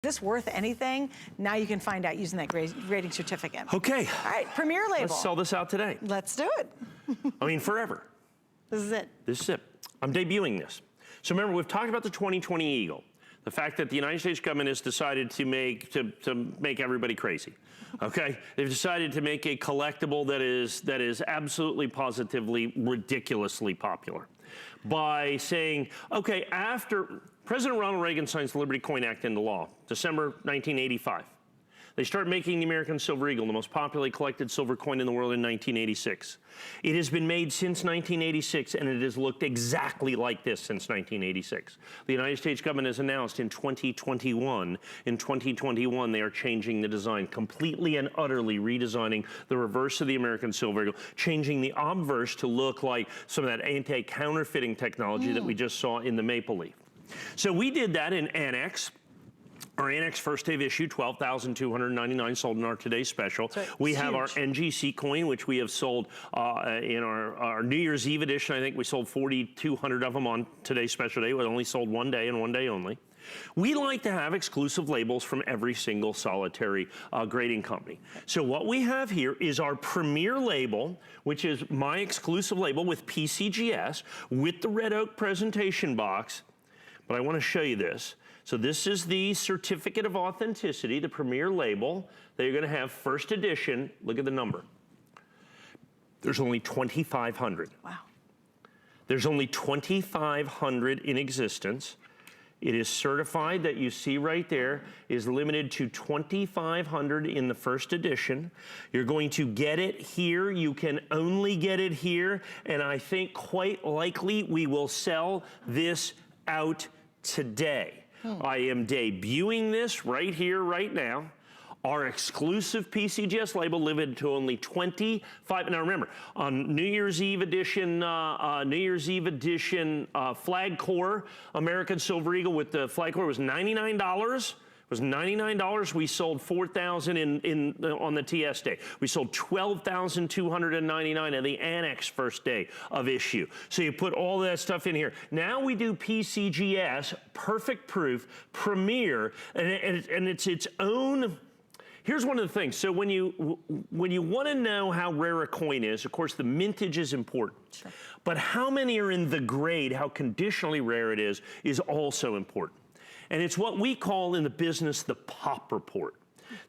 this worth anything? Now you can find out using that grading certificate. Okay. All right, Premier label. Let's sell this out today. Let's do it. I mean, forever. This is it. This is it. I'm debuting this. So remember, we've talked about the 2020 Eagle. The fact that the United States government has decided to make everybody crazy. Okay? They've decided to make a collectible that is absolutely positively ridiculously popular by saying, okay, after President Ronald Reagan signs the Liberty Coin Act into law, December 1985. They start making the American Silver Eagle, the most popularly collected silver coin in the world, in 1986. It has been made since 1986, and it has looked exactly like this since 1986. The United States government has announced in 2021, they are changing the design, completely and utterly redesigning the reverse of the American Silver Eagle, changing the obverse to look like some of that anti-counterfeiting technology that we just saw in the Maple Leaf. So we did that in Annex. Our Annex first day of issue, 12,299 sold in our today's special. We have our NGC coin, which we have sold in our New Year's Eve edition. I think we sold 4,200 of them on today's special day. We only sold one day and one day only. We like to have exclusive labels from every single solitary grading company. So what we have here is our Premier label, which is my exclusive label with PCGS, with the red oak presentation box. But I want to show you this. So this is the certificate of authenticity, the Premier label that you're going to have, first edition. Look at the number. There's only 2,500. Wow. There's only 2,500 in existence. It is certified, that you see right there, is limited to 2,500 in the first edition. You're going to get it here. You can only get it here. And I think quite likely we will sell this out today. I am debuting this right here, right now. Our exclusive PCGS label limited to only 25. Now remember, on New Year's Eve edition, flag core American Silver Eagle with the flag core was $99. It was $99. We sold 4,000 on the TS day. We sold 12,299 on the Annex first day of issue. So you put all that stuff in here. Now we do PCGS, perfect proof, Premier, and it's its own. Here's one of the things. So when you want to know how rare a coin is, of course, the mintage is important. Sure. But how many are in the grade, how conditionally rare it is also important. And it's what we call in the business the pop report,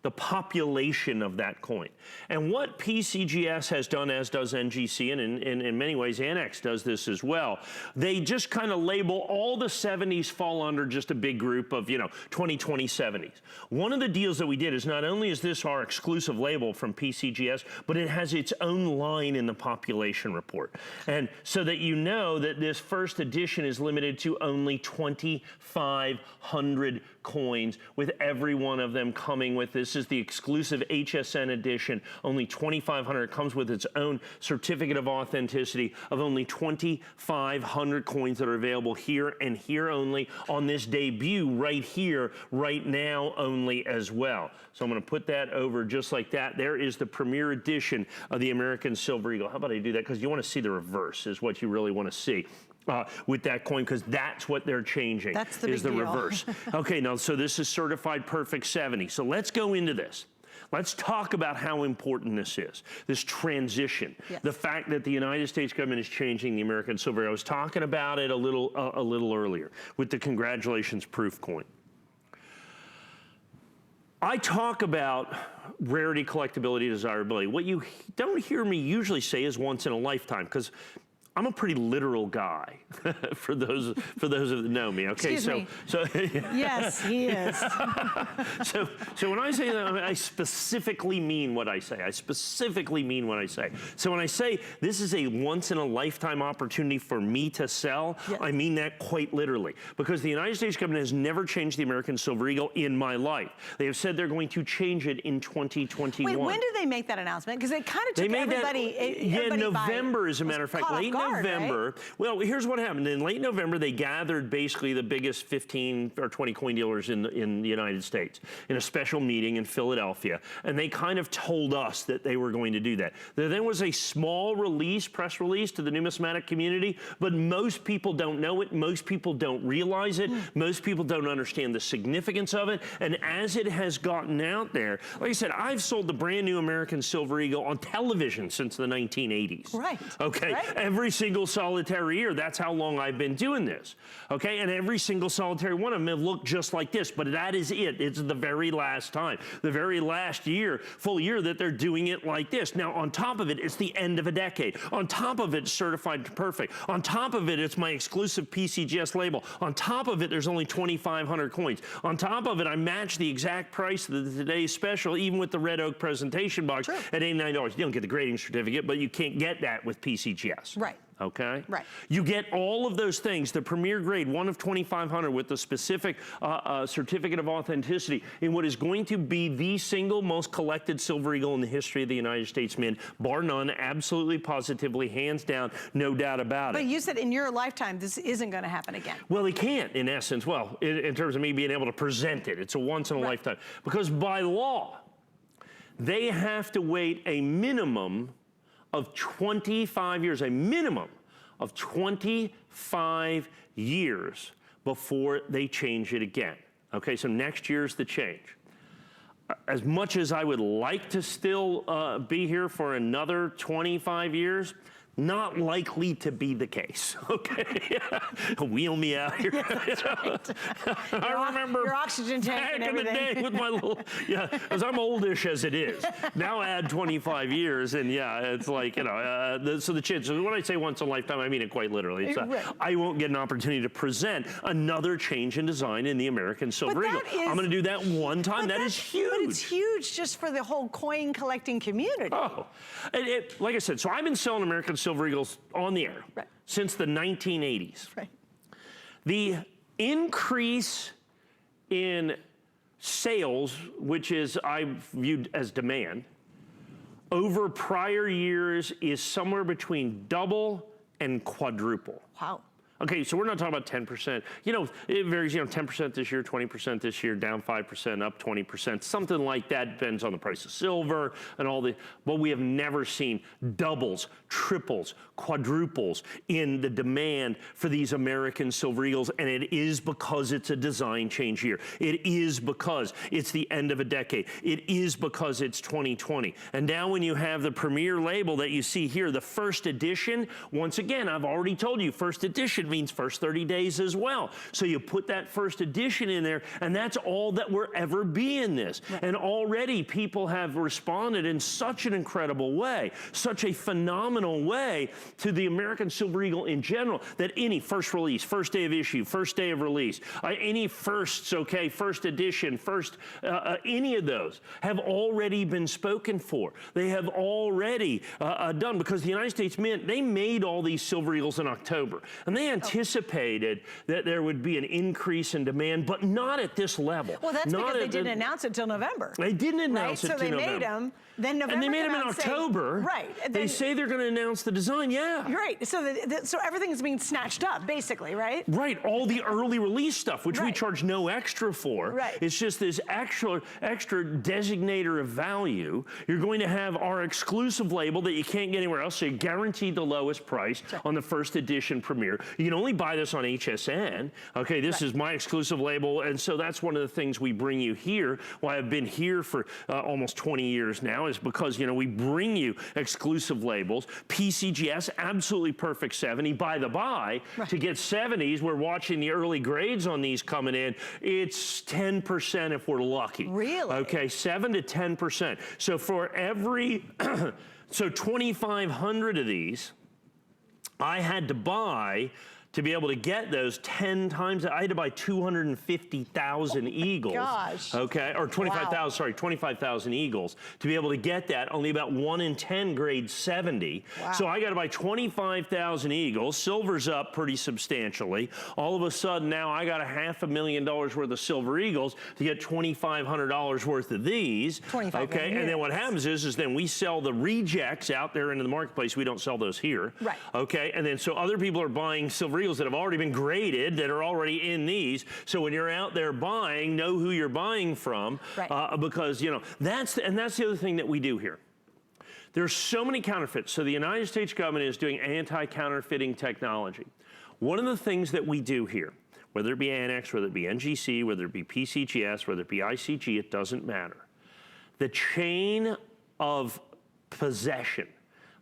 the population of that coin. And what PCGS has done, as does NGC, and in many ways Annex does this as well, they just kind of label all the 70s fall under just a big group of, 2020 70s. One of the deals that we did is not only is this our exclusive label from PCGS, but it has its own line in the population report. And so that you know that this first edition is limited to only 2,500 coins, with every one of them coming with, this is the exclusive HSN edition, only 2,500. It comes with its own certificate of authenticity of only 2,500 coins that are available here and here only on this debut right here, right now only as well. So I'm going to put that over just like that. There is the Premier edition of the American Silver Eagle. How about I do that? Because you want to see the reverse is what you really want to see. With that coin, because that's what they're changing. That's the big deal. Reverse. Okay, now, so this is certified perfect 70. So let's go into this. Let's talk about how important this is, this transition. Yes. The fact that the United States government is changing the American Silver. I was talking about it a little earlier with the congratulations proof coin. I talk about rarity, collectability, desirability. What you don't hear me usually say is once in a lifetime, because I'm a pretty literal guy, for those that know me. Okay, Excuse me. Yes, he is. so when I say that, I specifically mean what I say. I specifically mean what I say. So when I say this is a once in a lifetime opportunity for me to sell, yes, I mean that quite literally, because the United States government has never changed the American Silver Eagle in my life. They have said they're going to change it in 2021. Wait, when did they make that announcement? Because it kind of took everybody. Yeah, November, as a matter of fact, late November. November, well, here's what happened. In late November, they gathered basically the biggest 15 or 20 coin dealers in the United States in a special meeting in Philadelphia, and they kind of told us that they were going to do that. There was a small press release to the numismatic community, but most people don't know it. Most people don't realize it. Most people don't understand the significance of it. And as it has gotten out there, like I said, I've sold the brand new American Silver Eagle on television since the 1980s. Right. Okay. Right. Every single solitary year. That's how long I've been doing this. Okay. And every single solitary one of them have looked just like this. But that is it. It's the very last time, the very last year, full year that they're doing it like this. Now, on top of it, it's the end of a decade. On top of it, it's certified perfect. On top of it, it's my exclusive PCGS label. On top of it, there's only 2,500 coins. On top of it, I match the exact price of today's special, even with the red oak presentation box at $89. You don't get the grading certificate, but you can't get that with PCGS. Right. Okay? Right. You get all of those things, the premier grade, 1 of 2,500 with the specific certificate of authenticity in what is going to be the single most collected Silver Eagle in the history of the United States Mint, bar none, absolutely, positively, hands down, no doubt about it. But you said in your lifetime, this isn't going to happen again. Well, it can't, in essence. Well, in terms of me being able to present it. It's a once in a lifetime. Because by law, they have to wait a minimum of 25 years, a minimum of 25 years before they change it again. Okay, so next year's the change. As much as I would like to still be here for another 25 years, not likely to be the case, okay? Wheel me out here. That's right. I remember your oxygen tank back and in the everything. day with my little, because I'm oldish as it is. Now add 25 years and it's like, so the chances, when I say once in a lifetime, I mean it quite literally. It's, I won't get an opportunity to present another change in design in the American Silver Eagle. I'm gonna do that one time, that is huge. But it's huge just for the whole coin collecting community. Oh, like I said, so I've been selling American Silver Eagles on the air since the 1980s. Right. The increase in sales, which is I viewed as demand, over prior years is somewhere between double and quadruple. Wow. Okay, so we're not talking about 10%. It varies, 10% this year, 20% this year, down 5%, up 20%, something like that. Depends on the price of silver and all the, but we have never seen doubles, triples, quadruples in the demand for these American Silver Eagles, and it is because it's a design change year. It is because it's the end of a decade. It is because it's 2020. And now when you have the premier label that you see here, the first edition, once again, I've already told you, first edition means first 30 days as well. So you put that first edition in there, and that's all that will ever be in this. Right. And already people have responded in such an incredible way, such a phenomenal way to the American Silver Eagle in general, that any first release, first day of issue, first day of release, any firsts, okay, first edition, any of those have already been spoken for. They have already done, because the United States Mint, they made all these Silver Eagles in October, and they anticipated that there would be an increase in demand, but not at this level. Well, that's because they didn't announce it till November. They didn't announce it till November. So they made them, then November. And they made them in October. They say they're going to announce the design, Right, so everything's being snatched up, basically, right? Right, all the early release stuff, which we charge no extra for. Right. It's just this extra designator of value. You're going to have our exclusive label that you can't get anywhere else, so you're guaranteed the lowest price on the first edition premiere. You can only buy this on HSN. Okay, this is my exclusive label, and so that's one of the things we bring you here. Why I've been here for almost 20 years now is because, we bring you exclusive labels. PCGS, absolutely perfect 70. By the by, to get 70s, we're watching the early grades on these coming in. It's 10% if we're lucky. Really? Okay, 7 to 10%. So for every, so 2,500 of these, I had to buy to be able to get those 10 times. I had to buy 250,000 eagles. Gosh. Okay, or 25,000, Wow. sorry, 25,000 eagles to be able to get that. Only about 1 in 10 grade 70. Wow. So I got to buy 25,000 eagles. Silver's up pretty substantially. All of a sudden now I got $500,000 worth of silver eagles to get $2,500 worth of these. 25 okay, and then what happens is then we sell the rejects out there into the marketplace. We don't sell those here. Right. Okay, and then so other people are buying silver eagles that have already been graded, that are already in these. So when you're out there buying, know who you're buying from, right. because you know that's the other thing that we do here. There's so many counterfeits. So the United States government is doing anti-counterfeiting technology. One of the things that we do here, whether it be Annex, whether it be NGC, whether it be PCGS, whether it be ICG, it doesn't matter. The chain of possession,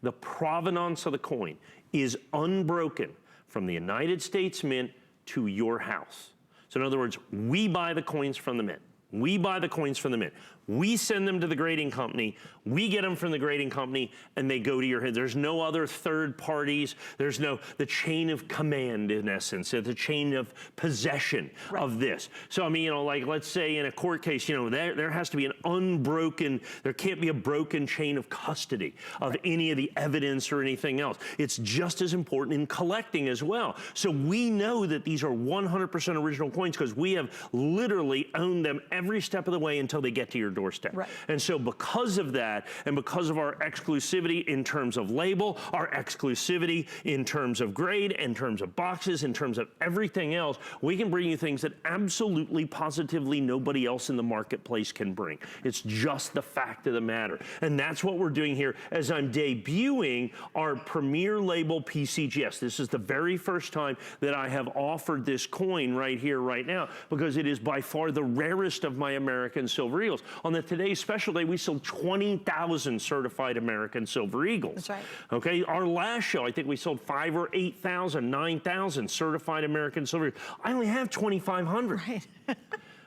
the provenance of the coin, is unbroken from the United States Mint to your house. So in other words, we buy the coins from the mint. We buy the coins from the mint. We send them to the grading company. We get them from the grading company, and they go to your head. There's no other third parties. There's no, the chain of command, in essence, the chain of possession right. of this. So, I mean, you know, like, let's say in a court case, you know, there has to be an unbroken, there can't be a broken chain of custody of right. any of the evidence or anything else. It's just as important in collecting as well. So we know that these are 100% original coins because we have literally owned them every step of the way until they get to your doorstep. Right. And so because of that, and because of our exclusivity in terms of label, our exclusivity in terms of grade, in terms of boxes, in terms of everything else, we can bring you things that absolutely, positively nobody else in the marketplace can bring. It's just the fact of the matter. And that's what we're doing here as I'm debuting our premier label PCGS. This is the very first time that I have offered this coin right here, right now, because it is by far the rarest of my American silver eagles. On the Today's Special Day, we sold 20,000 certified American silver eagles. That's right. Okay, our last show, I think we sold 5,000 or 8,000, 9,000 certified American silver eagles. I only have 2,500. Right.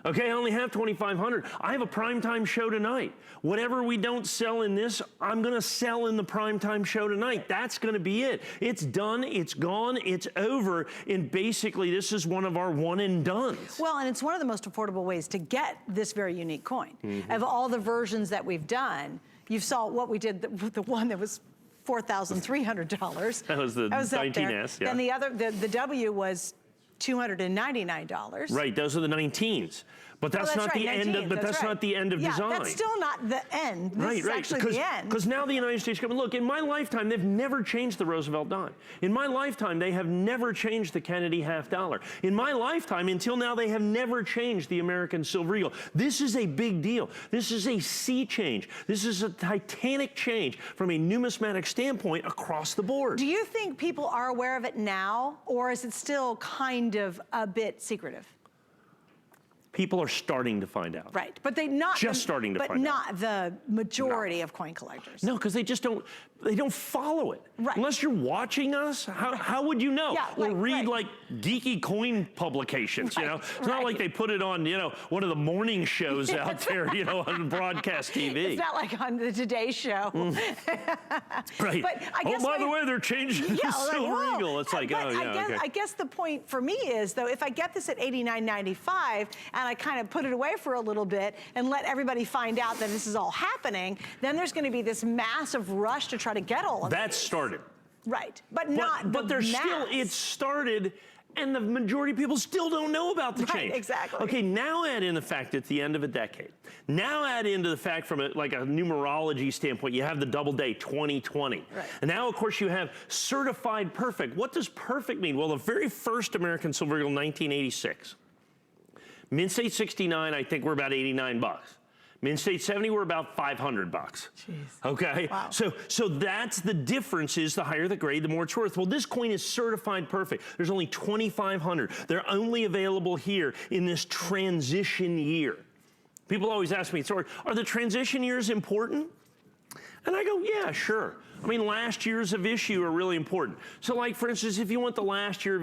Okay, I only have 2,500. I have a primetime show tonight. Whatever we don't sell in this, I'm gonna sell in the primetime show tonight. That's gonna be it. It's done, it's gone, it's over, and basically this is one of our one and dones. Well, and it's one of the most affordable ways to get this very unique coin. Mm-hmm. Of all the versions that we've done, you saw what we did, the one that was $4,300. That was the 19S, yeah. Then the other, the W was $299. Right, those are the 19s. But that's not the end of, not the end of design. That's still not the end. This is actually the end. Because now the United States government, look, in my lifetime, they've never changed the Roosevelt dime. In my lifetime, they have never changed the Kennedy half dollar. In my lifetime, until now, they have never changed the American silver eagle. This is a big deal. This is a sea change. This is a titanic change from a numismatic standpoint across the board. Do you think people are aware of it now, or is it still kind of a bit secretive? People are starting to find out. Right, but they not just starting to find out. But not the majority of coin collectors. No, because they just don't. They don't follow it. Right. Unless you're watching us, how would you know? Yeah, or read like geeky coin publications. You know, it's not like they put it on one of the morning shows out there. On broadcast TV. It's not like on the Today Show. Right. But I guess by the way, they're changing the silver eagle. It's like, I guess the point for me is though, if I get this at $89.95 and I kind of put it away for a little bit and let everybody find out that this is all happening, then there's going to be this massive rush to try to get all of that started. Right, but not but there's mass. still, it started, and the majority of people still don't know about the change. Exactly. Okay, now add in the fact it's the end of a decade. Now add into the fact from a numerology standpoint, you have the double day 2020. Right. And now, of course, you have certified perfect. What does perfect mean? Well, the very first American silver eagle, 1986. Mint State 69, I think we're about 89 bucks. Mint State 70, we're about 500 bucks. Jeez. Okay, wow. So that's the difference, is the higher the grade, the more it's worth. Well, this coin is certified perfect. There's only 2,500. They're only available here in this transition year. People always ask me, so are the transition years important? And I go, yeah, sure. I mean, last years of issue are really important. So like, for instance, if you want the last year of